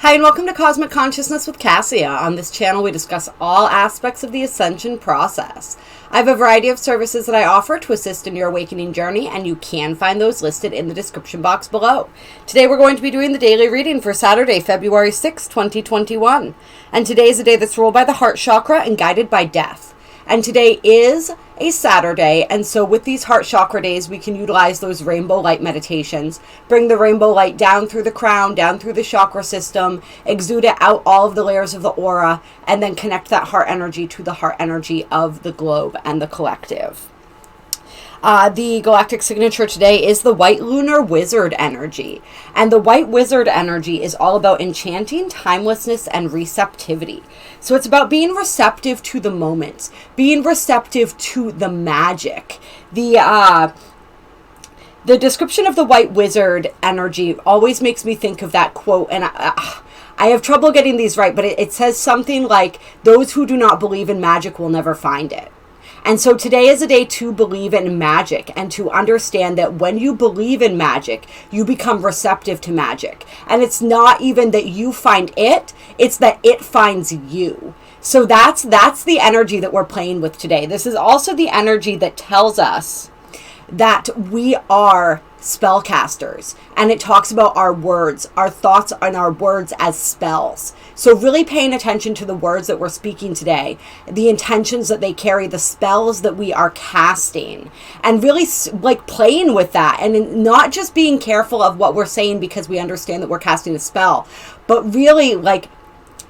Hi, and welcome to Cosmic Consciousness with Cassia. On this channel, we discuss all aspects of the Ascension process. I have a variety of services that I offer to assist in your awakening journey, and you can find those listed in the description box below. Today, we're going to be doing the daily reading for Saturday, February 6, 2021. And today is a day that's ruled by the heart chakra and guided by death. And today is a Saturday, and so with these heart chakra days, we can utilize those rainbow light meditations. Bring the rainbow light down through the crown, down through the chakra system, exude it out all of the layers of the aura, and then connect that heart energy to the heart energy of the globe and the collective. The galactic signature today is the white lunar wizard energy. And the white wizard energy is all about enchanting, timelessness, and receptivity. So it's about being receptive to the moments, being receptive to the magic. The description of the white wizard energy always makes me think of that quote, and I have trouble getting these right, but it says something like, those who do not believe in magic will never find it. And so today is a day to believe in magic and to understand that when you believe in magic, you become receptive to magic. And it's not even that you find it, it's that it finds you. So that's the energy that we're playing with today. This is also the energy that tells us that we are spellcasters, and it talks about our words, our thoughts, and our words as spells. So really paying attention to the words that we're speaking today, the intentions that they carry, the spells that we are casting, and really like playing with that, and not just being careful of what we're saying because we understand that we're casting a spell, but really like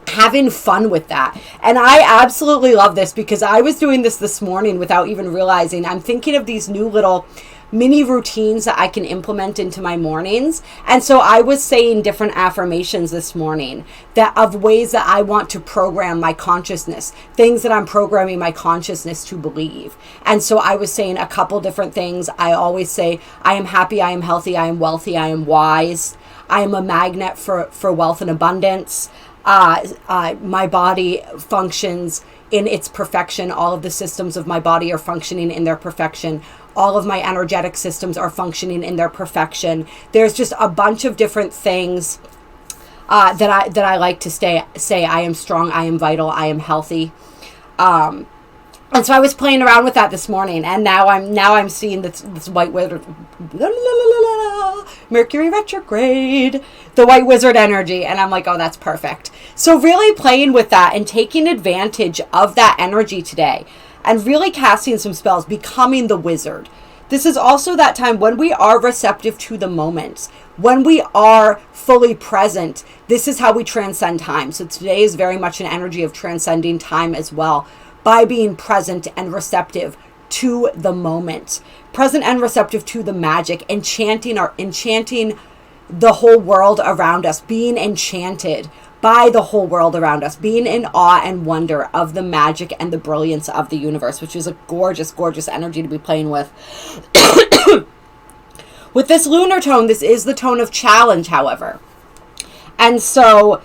having fun with that. And I absolutely love this because I was doing this morning without even realizing. I'm thinking of these new little mini routines that I can implement into my mornings. And so I was saying different affirmations this morning that of ways that I want to program my consciousness, things that I'm programming my consciousness to believe. And so I was saying a couple different things. I always say, I am happy, I am healthy, I am wealthy, I am wise. I am a magnet for wealth and abundance. My body functions in its perfection. All of the systems of my body are functioning in their perfection. All of my energetic systems are functioning in their perfection. There's just a bunch of different things that I like to say. I am strong, I am vital, I am healthy. And so I was playing around with that this morning, and now I'm seeing this white wizard, Mercury retrograde, the white wizard energy, and I'm like, oh, that's perfect. So really playing with that and taking advantage of that energy today, and really casting some spells, becoming the wizard. This is also that time when we are receptive to the moments, when we are fully present. This is how we transcend time. So today is very much an energy of transcending time as well, by being present and receptive to the moment, present and receptive to the magic, enchanting the whole world around us, being enchanted by the whole world around us, being in awe and wonder of the magic and the brilliance of the universe, which is a gorgeous, gorgeous energy to be playing with. With this lunar tone, this is the tone of challenge, however. And so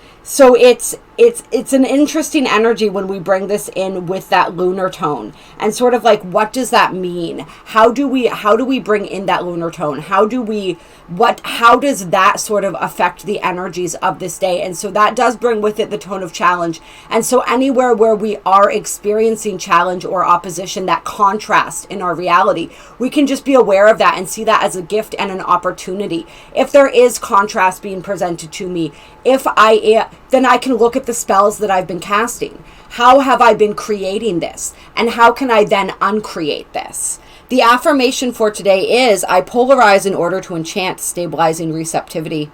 it's an interesting energy when we bring this in with that lunar tone, and sort of like, what does that mean? How do we bring in that lunar tone? How does that sort of affect the energies of this day? And so that does bring with it the tone of challenge. And so anywhere where we are experiencing challenge or opposition, that contrast in our reality, we can just be aware of that and see that as a gift and an opportunity. If there is contrast being presented to me, then I can look at the spells that I've been casting. How have I been creating this? And how can I then uncreate this? The affirmation for today is, I polarize in order to enchant, stabilizing receptivity.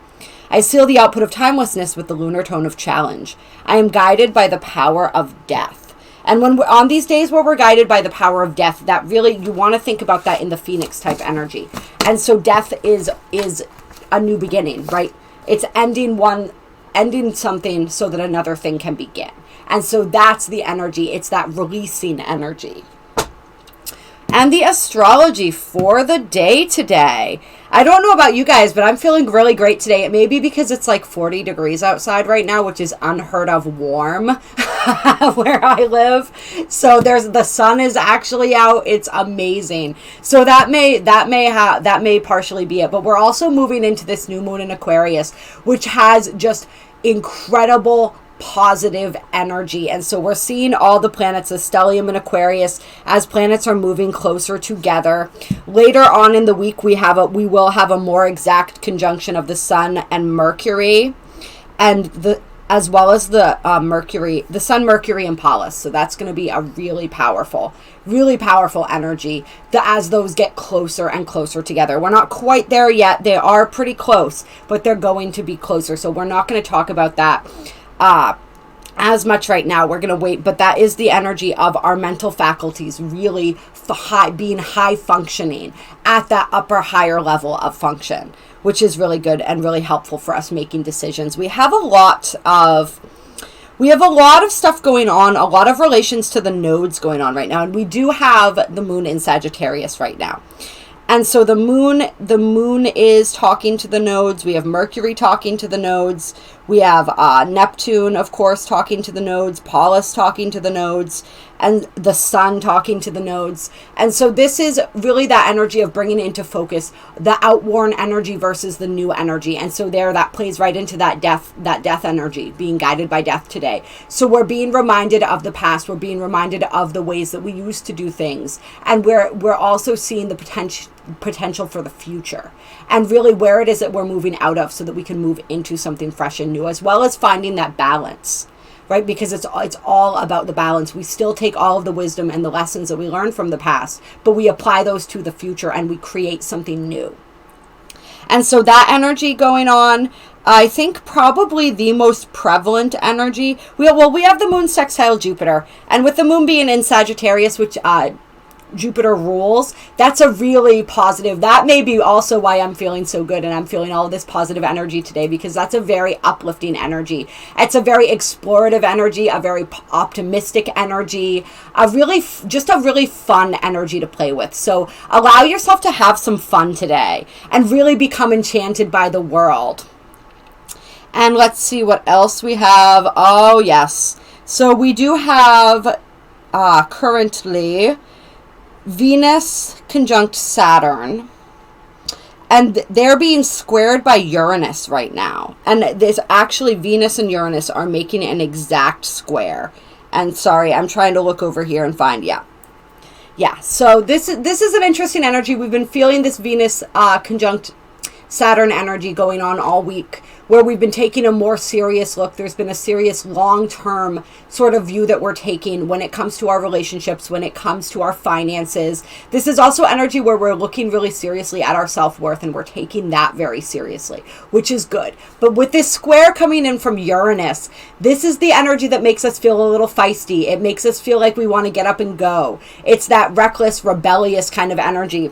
I seal the output of timelessness with the lunar tone of challenge. I am guided by the power of death. And when we're on these days where we're guided by the power of death, that really, you want to think about that in the Phoenix type energy. And so death is a new beginning, right? It's ending something so that another thing can begin. And so that's the energy. It's that releasing energy. And the astrology for the day today. I don't know about you guys, but I'm feeling really great today. It may be because it's like 40 degrees outside right now, which is unheard of warm where I live. So the sun is actually out. It's amazing. So that may partially be it. But we're also moving into this new moon in Aquarius, which has just incredible positive energy. And so we're seeing all the planets, the stellium in Aquarius, as planets are moving closer together. Later on in the week, we will have a more exact conjunction of the Sun and Mercury, and as well as the Sun, Mercury, and Pallas. So that's going to be a really powerful energy as those get closer and closer together. We're not quite there yet. They are pretty close, but they're going to be closer. So we're not going to talk about that as much right now. We're going to wait, but that is the energy of our mental faculties really being high functioning at that higher level of function, which is really good and really helpful for us making decisions. We have a lot of stuff going on, a lot of relations to the nodes going on right now, and we do have the moon in Sagittarius right now. And so the moon is talking to the nodes. We have Mercury talking to the nodes. We have Neptune, of course, talking to the nodes. Pallas talking to the nodes. And the Sun talking to the nodes. And so this is really that energy of bringing into focus the outworn energy versus the new energy. And so that plays right into that death energy, being guided by death today. So we're being reminded of the past. We're being reminded of the ways that we used to do things. And we're also seeing the potential for the future, and really where it is that we're moving out of, so that we can move into something fresh and new, as well as finding that balance, right? Because it's all about the balance. We still take all of the wisdom and the lessons that we learned from the past, but we apply those to the future and we create something new. And so that energy going on, I think probably the most prevalent energy, we have the moon sextile Jupiter, and with the moon being in Sagittarius, which Jupiter rules, that's a really positive. That may be also why I'm feeling so good and I'm feeling all of this positive energy today, because that's a very uplifting energy. It's a very explorative energy, a very optimistic energy, a really fun energy to play with. So allow yourself to have some fun today and really become enchanted by the world. And let's see what else we have. Oh, yes. So we do have currently Venus conjunct Saturn, and they're being squared by Uranus right now. And there's actually Venus and Uranus are making an exact square. And sorry, I'm trying to look over here and find, yeah. So this is an interesting energy. We've been feeling this Venus conjunct Saturn energy going on all week, where we've been taking a more serious look. There's been a serious long-term sort of view that we're taking when it comes to our relationships, when it comes to our finances. This is also energy where we're looking really seriously at our self-worth, and we're taking that very seriously, which is good. But with this square coming in from Uranus, this is the energy that makes us feel a little feisty. It makes us feel like we want to get up and go. It's that reckless, rebellious kind of energy.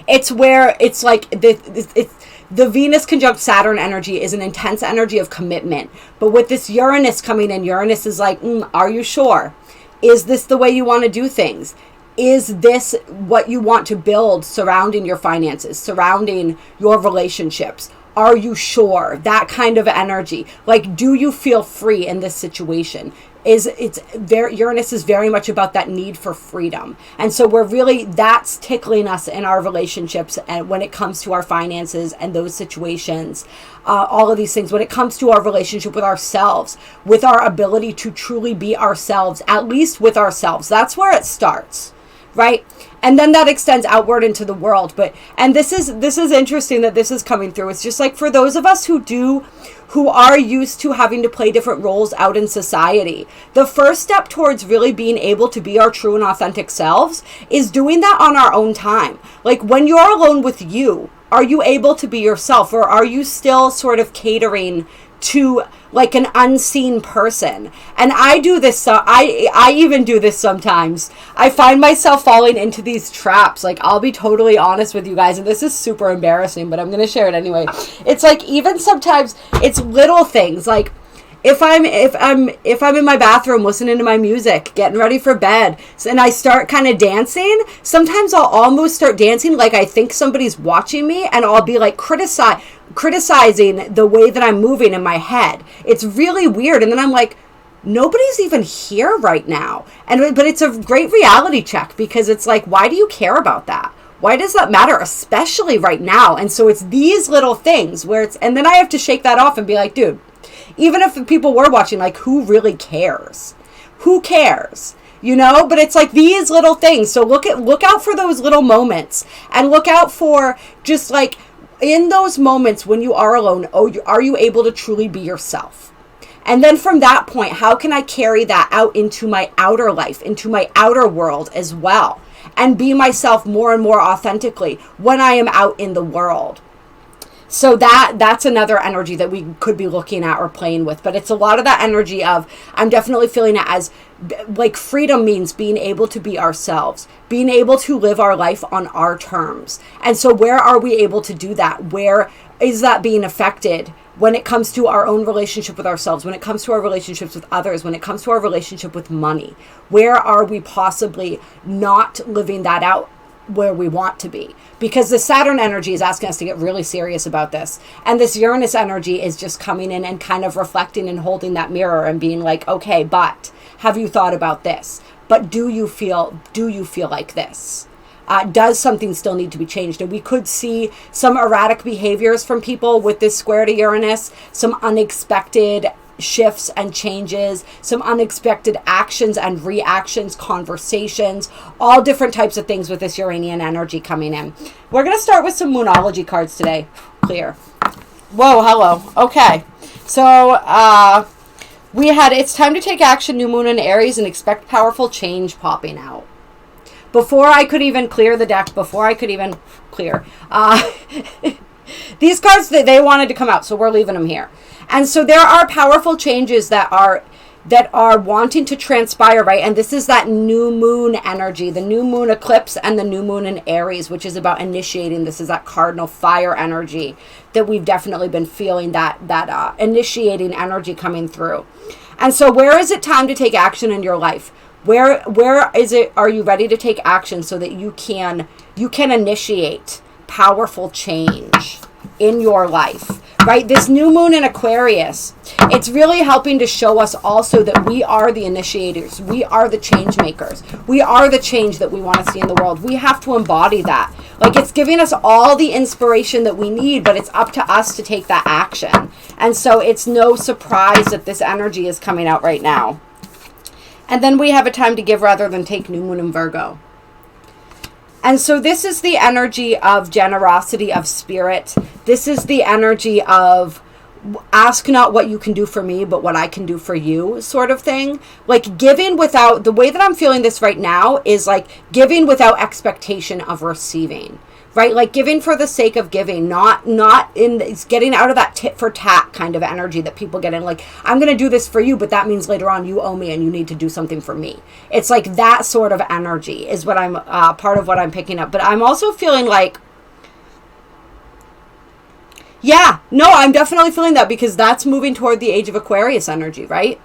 It's where it's like the Venus conjunct Saturn energy is an intense energy of commitment. But with this Uranus coming in, Uranus is like, are you sure? Is this the way you want to do things? Is this what you want to build surrounding your finances, surrounding your relationships? Are you sure? That kind of energy. Like, do you feel free in this situation? Uranus is very much about that need for freedom. And so that's tickling us in our relationships, and when it comes to our finances and those situations, all of these things, when it comes to our relationship with ourselves, with our ability to truly be ourselves, at least with ourselves. That's where it starts, right? And then that extends outward into the world. And this is interesting that this is coming through. It's just like for those of us who are used to having to play different roles out in society, the first step towards really being able to be our true and authentic selves is doing that on our own time. Like when you're alone with you, are you able to be yourself, or are you still sort of catering to like an unseen person? And I do this, so I even do this sometimes. I find myself falling into these traps. Like, I'll be totally honest with you guys, and this is super embarrassing, but I'm going to share it anyway. It's like, even sometimes it's little things, like if I'm in my bathroom listening to my music, getting ready for bed, and I start kind of dancing, sometimes I'll almost start dancing like I think somebody's watching me, and I'll be like criticizing the way that I'm moving in my head. It's really weird. And then I'm like, nobody's even here right now. But it's a great reality check, because it's like, why do you care about that? Why does that matter, especially right now? And so it's these little things where and then I have to shake that off and be like, dude, Even if people were watching, like, who really cares? Who cares? You know, but it's like these little things. So look out for those little moments, and look out for just like in those moments when you are alone, are you able to truly be yourself? And then from that point, how can I carry that out into my outer life, into my outer world as well, and be myself more and more authentically when I am out in the world? So that's another energy that we could be looking at or playing with. But it's a lot of that energy of, I'm definitely feeling it as like freedom means being able to be ourselves, being able to live our life on our terms. And so where are we able to do that? Where is that being affected when it comes to our own relationship with ourselves, when it comes to our relationships with others, when it comes to our relationship with money? Where are we possibly not living that out where we want to be? Because the Saturn energy is asking us to get really serious about this, and this Uranus energy is just coming in and kind of reflecting and holding that mirror and being like, okay, but have you thought about this? But do you feel like this? Does something still need to be changed? And we could see some erratic behaviors from people with this square to Uranus, some unexpected shifts and changes, some unexpected actions and reactions, conversations, all different types of things with this Uranian energy coming in. We're going to start with some Moonology cards today. Clear. Whoa, hello. Okay. So, we had It's Time to Take Action, New Moon in Aries, and Expect Powerful Change popping out. Before I could even clear the deck, before I could even clear, these cards, they wanted to come out, so we're leaving them here. And so there are powerful changes that are wanting to transpire, right? And this is that new moon energy, the new moon eclipse and the new moon in Aries, which is about initiating. This is that cardinal fire energy that we've definitely been feeling, that initiating energy coming through. And so where is it time to take action in your life? Where is it, are you ready to take action so that you can initiate powerful change in your life? Right? This new moon in Aquarius, it's really helping to show us also that we are the initiators. We are the change makers. We are the change that we want to see in the world. We have to embody that. Like, it's giving us all the inspiration that we need, but it's up to us to take that action. And so it's no surprise that this energy is coming out right now. And then we have a time to give rather than take, new moon in Virgo. And so this is the energy of generosity of spirit. This is the energy of ask not what you can do for me, but what I can do for you, sort of thing. Like giving without, the way that I'm feeling this right now is like giving without expectation of receiving. Right? Like giving for the sake of giving, not in, it's getting out of that tit for tat kind of energy that people get in. Like, I'm going to do this for you, but that means later on you owe me and you need to do something for me. It's like that sort of energy is what I'm, part of what I'm picking up. But I'm also feeling like, yeah, no, I'm definitely feeling that because that's moving toward the age of Aquarius energy, right?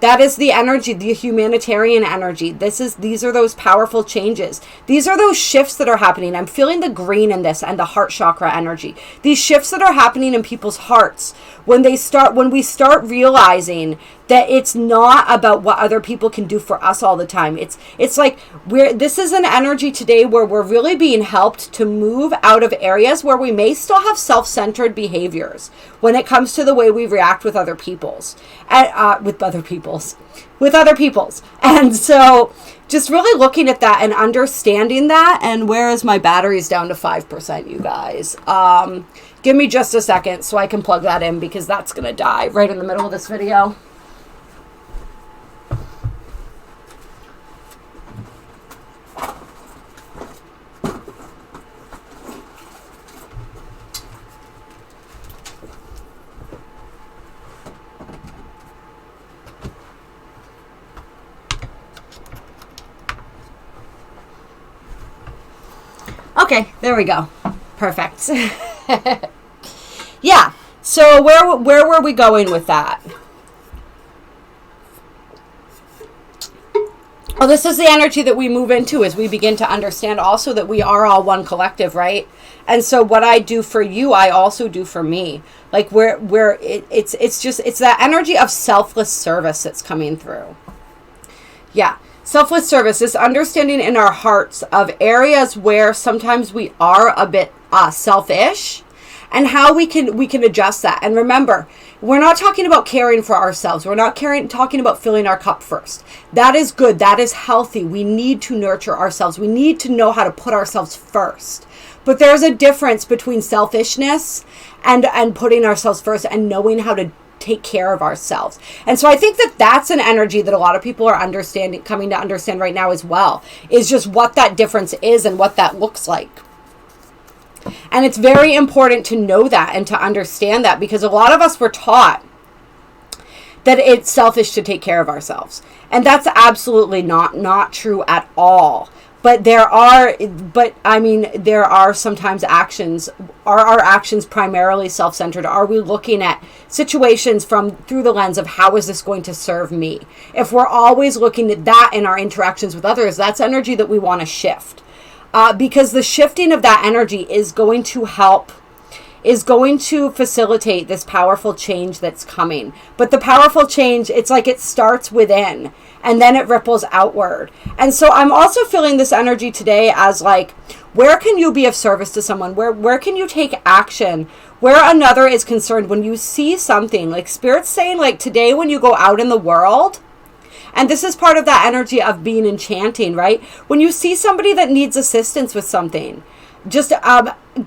That is the energy, the humanitarian energy. These are those powerful changes. These are those shifts that are happening. I'm feeling the green in this and the heart chakra energy. These shifts that are happening in people's hearts when we start realizing that it's not about what other people can do for us all the time. It's like this is an energy today where we're really being helped to move out of areas where we may still have self-centered behaviors when it comes to the way we react with other people's. With other people's. And so just really looking at that and understanding that. And where is my batteries down to 5%, you guys? Give me just a second so I can plug that in because that's going to die right in the middle of this video. Okay, there we go. Perfect. Yeah, so where were we going with that? Well, this is the energy that we move into as we begin to understand also that we are all one collective, right? And so what I do for you, I also do for me. Like it's that energy of selfless service that's coming through. Yeah. Selfless service, this understanding in our hearts of areas where sometimes we are a bit selfish and how we can adjust that. And remember, we're not talking about caring for ourselves. We're not talking about filling our cup first. That is good. That is healthy. We need to nurture ourselves. We need to know how to put ourselves first. But there's a difference between selfishness and putting ourselves first and knowing how to take care of ourselves. And so I think that that's an energy that a lot of people are coming to understand right now as well, is just what that difference is and what that looks like. And it's very important to know that and to understand that, because a lot of us were taught that it's selfish to take care of ourselves. And that's absolutely not true at all. But there are sometimes actions. Are our actions primarily self-centered? Are we looking at situations through the lens of how is this going to serve me? If we're always looking at that in our interactions with others, that's energy that we want to shift. Because the shifting of that energy is going to facilitate this powerful change that's coming. But the powerful change, it's like it starts within and then it ripples outward. And so I'm also feeling this energy today as like, where can you be of service to someone? Where can you take action? Where another is concerned, when you see something, like Spirit's saying, like today when you go out in the world, and this is part of that energy of being enchanting, right? When you see somebody that needs assistance with something, just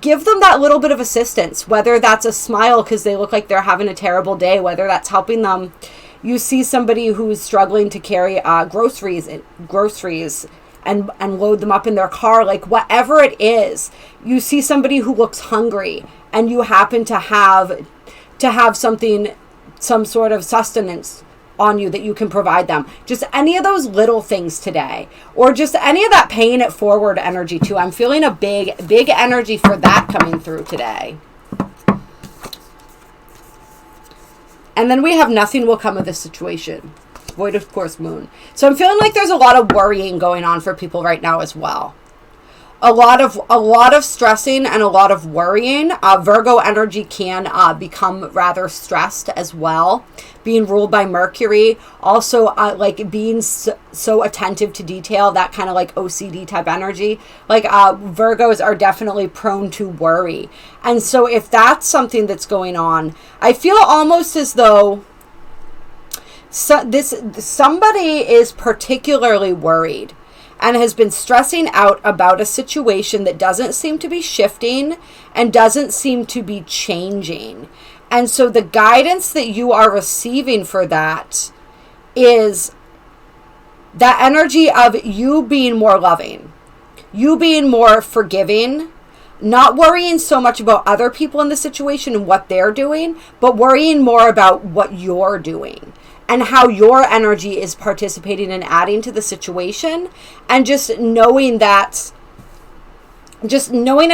give them that little bit of assistance, whether that's a smile because they look like they're having a terrible day, whether that's helping them. You see somebody who's struggling to carry groceries and load them up in their car, like whatever it is. You see somebody who looks hungry and you happen to have something, some sort of sustenance on you that you can provide them. Just any of those little things today, or just any of that paying it forward energy too. I'm feeling a big energy for that coming through today. And then we have nothing will come of this situation. Void of course moon. So I'm feeling like there's a lot of worrying going on for people right now as well. A lot of stressing and a lot of worrying. Virgo energy can become rather stressed as well, being ruled by Mercury. Also, like being so attentive to detail, that kind of like OCD type energy. Like Virgos are definitely prone to worry. And so if that's something that's going on, I feel almost as though somebody is particularly worried and has been stressing out about a situation that doesn't seem to be shifting and doesn't seem to be changing. And so the guidance that you are receiving for that is that energy of you being more loving, you being more forgiving, not worrying so much about other people in the situation and what they're doing, but worrying more about what you're doing and how your energy is participating and adding to the situation, and just knowing and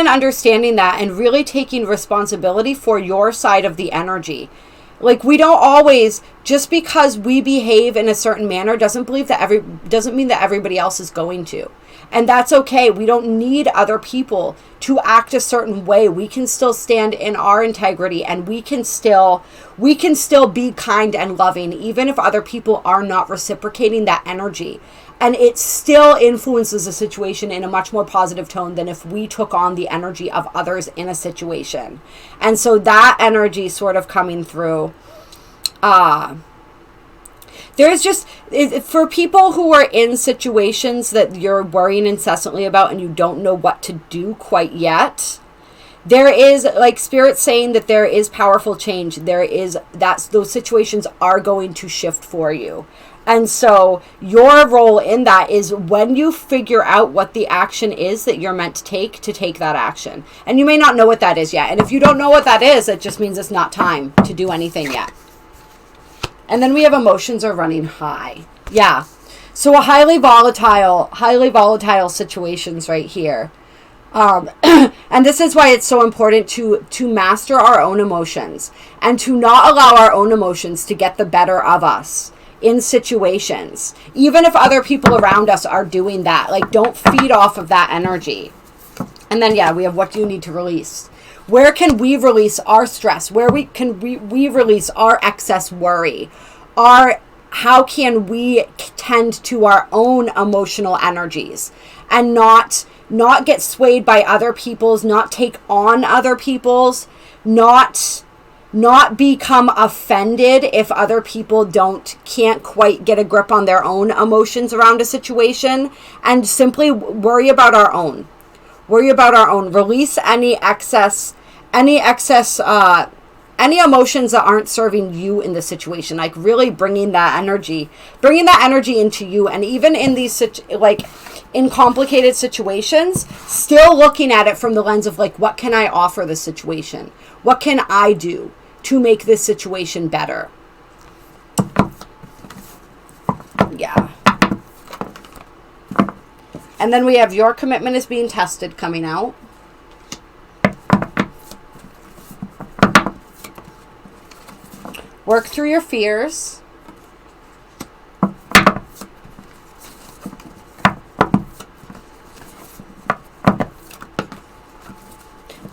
understanding that, and really taking responsibility for your side of the energy. Like, we don't always, just because we behave in a certain manner doesn't mean that everybody else is going to. And that's okay. We don't need other people to act a certain way. We can still stand in our integrity, and we can still be kind and loving, even if other people are not reciprocating that energy. And it still influences the situation in a much more positive tone than if we took on the energy of others in a situation. And so that energy sort of coming through. There's just, for people who are in situations that you're worrying incessantly about and you don't know what to do quite yet, there is, like Spirit saying, that there is powerful change. Those situations are going to shift for you. And so your role in that is, when you figure out what the action is that you're meant to take that action. And you may not know what that is yet. And if you don't know what that is, it just means it's not time to do anything yet. And then we have emotions are running high. Yeah. So a highly volatile situations right here. And this is why it's so important to master our own emotions and to not allow our own emotions to get the better of us in situations. Even if other people around us are doing that, like, don't feed off of that energy. And then, yeah, we have what do you need to release? Where can we release our stress? Where can we release our excess worry? How can we tend to our own emotional energies and not get swayed by other people's, not take on other people's, not not become offended if other people can't quite get a grip on their own emotions around a situation, and simply worry about our own. Release any emotions that aren't serving you in the situation. Like really bringing that energy into you. And even in these, in complicated situations, still looking at it from the lens of like, what can I offer the situation? What can I do to make this situation better? Yeah. And then we have your commitment is being tested coming out. Work through your fears.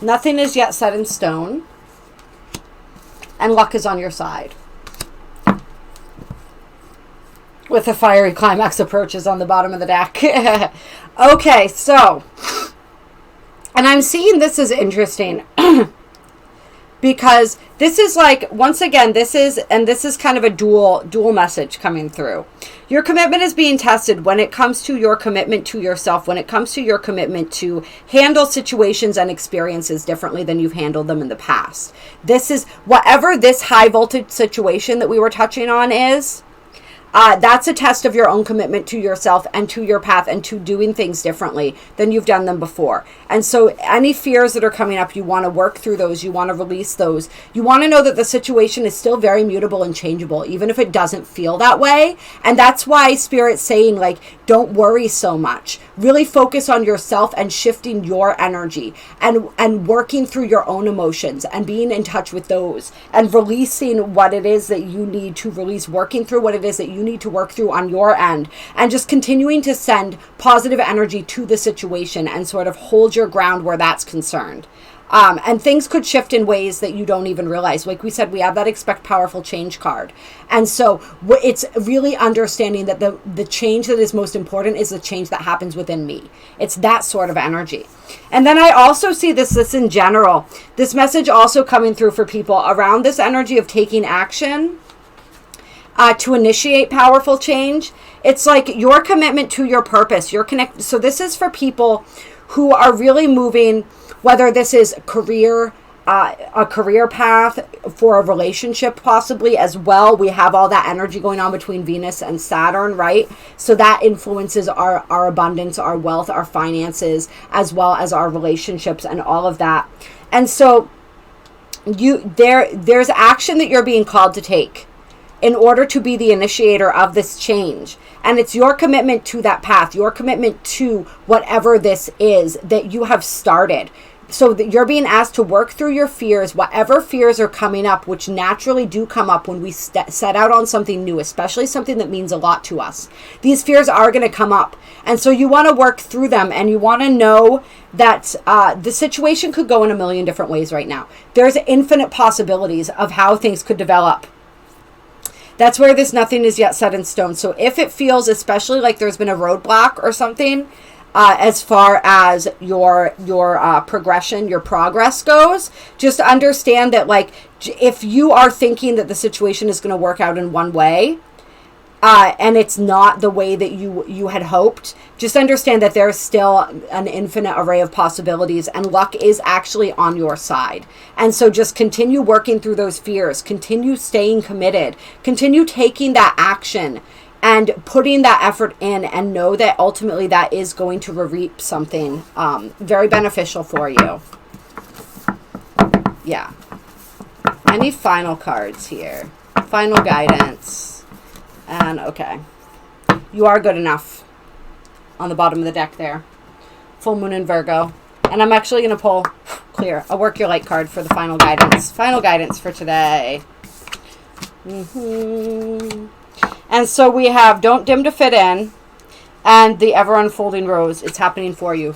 Nothing is yet set in stone. And luck is on your side. With the fiery climax approaches on the bottom of the deck. Okay, so. And I'm seeing this as interesting. Because this is like, once again, this is kind of a dual message coming through. Your commitment is being tested when it comes to your commitment to yourself, when it comes to your commitment to handle situations and experiences differently than you've handled them in the past. This is, whatever this high voltage situation that we were touching on is, that's a test of your own commitment to yourself and to your path and to doing things differently than you've done them before. And so any fears that are coming up, you want to work through those. You want to release those. You want to know that the situation is still very mutable and changeable, even if it doesn't feel that way. And that's why Spirit's saying, like, don't worry so much. Really focus on yourself and shifting your energy and working through your own emotions and being in touch with those and releasing what it is that you need to release, working through what it is that you need to work through on your end, and just continuing to send positive energy to the situation and sort of hold your ground where that's concerned. And things could shift in ways that you don't even realize. Like we said, we have that expect powerful change card. And so it's really understanding that the change that is most important is the change that happens within me. It's that sort of energy. And then I also see this in general, this message also coming through for people around this energy of taking action to initiate powerful change. It's like your commitment to your purpose, your connect. So this is for people who are really moving, whether this is a career path, for a relationship possibly as well. We have all that energy going on between Venus and Saturn, right? So that influences our abundance, our wealth, our finances, as well as our relationships and all of that. And so there's action that you're being called to take in order to be the initiator of this change. And it's your commitment to that path, your commitment to whatever this is that you have started. So that you're being asked to work through your fears, whatever fears are coming up, which naturally do come up when we set out on something new, especially something that means a lot to us. These fears are going to come up. And so you want to work through them, and you want to know that the situation could go in a million different ways right now. There's infinite possibilities of how things could develop. That's where this nothing is yet set in stone. So if it feels especially like there's been a roadblock or something, as far as your progression, your progress goes, just understand that, like, if you are thinking that the situation is going to work out in one way, and it's not the way that you had hoped, just understand that there's still an infinite array of possibilities, and luck is actually on your side. And so just continue working through those fears, continue staying committed, continue taking that action and putting that effort in, and know that ultimately that is going to reap something very beneficial for you. Yeah. Any final cards here? Final guidance. And okay. You are good enough on the bottom of the deck there. Full moon in Virgo. And I'm actually going to pull clear a work your light card for the final guidance. Final guidance for today. And so we have don't dim to fit in, and the ever unfolding rose. It's happening for you,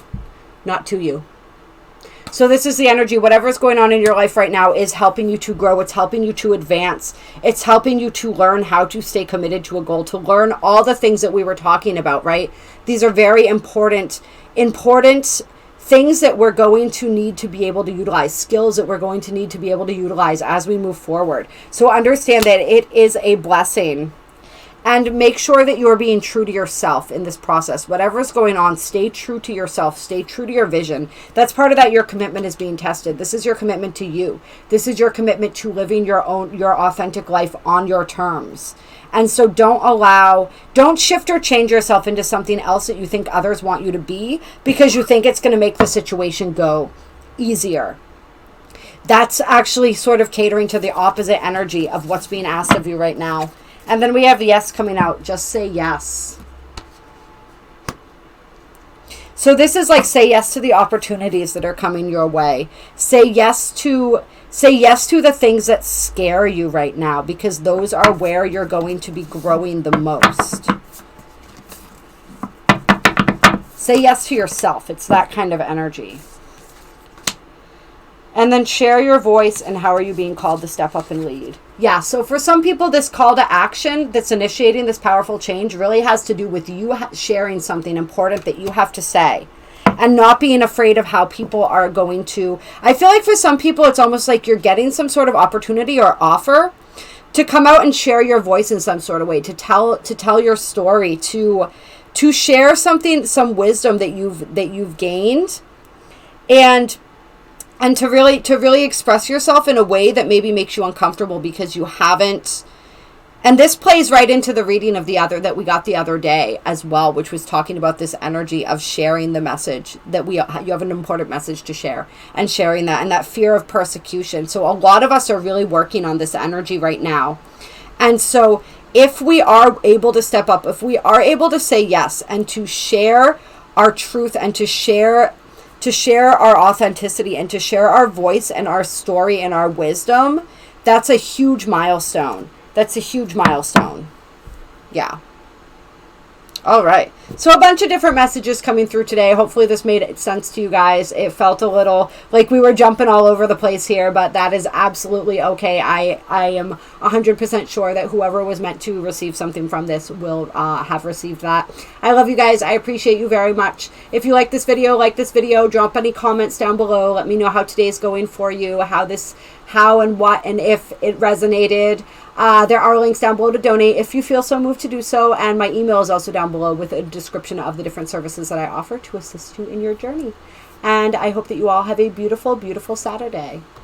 not to you. So this is the energy. Whatever is going on in your life right now is helping you to grow. It's helping you to advance. It's helping you to learn how to stay committed to a goal, to learn all the things that we were talking about, right? These are very important things that we're going to need to be able to utilize, skills that we're going to need to be able to utilize as we move forward. So understand that it is a blessing. And make sure that you're being true to yourself in this process. Whatever's going on, stay true to yourself. Stay true to your vision. That's part of that. Your commitment is being tested. This is your commitment to you. This is your commitment to living your authentic life on your terms. And so don't shift or change yourself into something else that you think others want you to be because you think it's going to make the situation go easier. That's actually sort of catering to the opposite energy of what's being asked of you right now. And then we have the yes coming out. Just say yes. So this is like, say yes to the opportunities that are coming your way. Say yes to the things that scare you right now, because those are where you're going to be growing the most. Say yes to yourself. It's that kind of energy. And then share your voice and how are you being called to step up and lead. Yeah, so for some people, this call to action that's initiating this powerful change really has to do with you sharing something important that you have to say and not being afraid of how people are going to. I feel like for some people, it's almost like you're getting some sort of opportunity or offer to come out and share your voice in some sort of way, to tell your story, to share something, some wisdom that you've gained, and to really express yourself in a way that maybe makes you uncomfortable because you haven't. And this plays right into the reading of that we got the other day as well, which was talking about this energy of sharing the message that you have an important message to share, and sharing that, and that fear of persecution. So a lot of us are really working on this energy right now. And so if we are able to step up, if we are able to say yes and to share our truth and to share our authenticity and to share our voice and our story and our wisdom, that's a huge milestone. That's a huge milestone. Yeah. All right. So a bunch of different messages coming through today. Hopefully this made sense to you guys. It felt a little like we were jumping all over the place here, but that is absolutely okay. I am 100% sure that whoever was meant to receive something from this will have received that. I love you guys. I appreciate you very much. If you like this video, drop any comments down below. Let me know how today's going for you, how and what and if it resonated. There are links down below to donate if you feel so moved to do so, and my email is also down below with a description of the different services that I offer to assist you in your journey. And I hope that you all have a beautiful, beautiful Saturday.